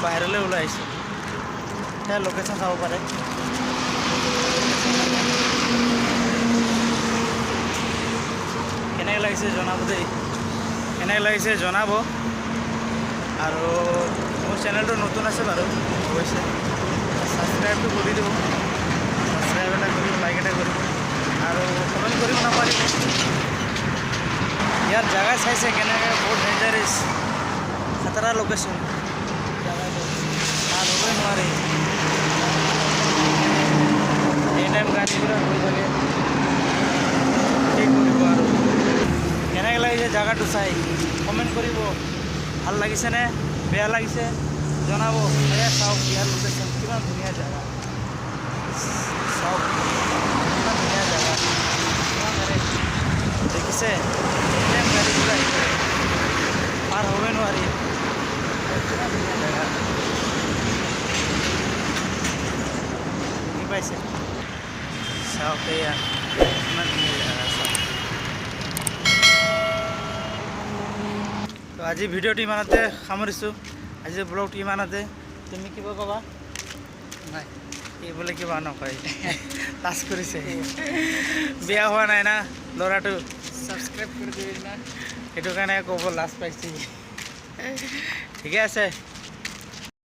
বাহিৰলৈ ওলাই আহিছোঁ এতিয়া লোকেশ্যন চাব পাৰে কেনেকৈ লাগিছে জনাব দেই কেনেকৈ লাগিছে জনাব আৰু মোৰ চেনেলটো নতুন আছে বাৰু অৱশ্যে ছাবস্ক্ৰাইবটো কৰি দিব ছাবস্ক্ৰাইব এটা কৰিব লাইক এটা কৰিব আৰু কমেণ্ট কৰিব নাপাৰিব ইয়াৰ জাগা চাইছে কেনেকৈ বহুত ডেঞ্জাৰাছ খাতৰা লোকেশ্যন জাগাটো তাত হ'বই নোৱাৰি এই টাইম গাড়ীবিলাক হৈ থাকে কি কৰিব আৰু কেনেকৈ লাগিছে জাগাটো চাই কমেণ্ট কৰিব ভাল লাগিছেনে বেয়া লাগিছে জনাব এয়া চাওক ইয়াৰ লোকেশ্যন কিমান ধুনীয়া জাগা চাওক কিমান ধুনীয়া জাগা দেখিছে গাড়ীবিলাক আহি থাকে পাৰ হ'বই নোৱাৰি কিমান ধুনীয়া জাগা কি পাইছে চাওক এয়া কিমান ধুনীয়া জাগা চাওক তো আজি ভিডিঅ'টো ইমানতে সামৰিছোঁ আজিৰ ব্লগটো ইমানতে তুমি কিবা ক'বা নাই এই বোলে কিবা নকয় লাজ কৰিছে বিয়া হোৱা নাই না ল'ৰাটো ছাবস্ক্ৰাইব কৰি দিবি না সেইটো কাৰণে ক'ব লাজ পাইছে ঠিকে আছে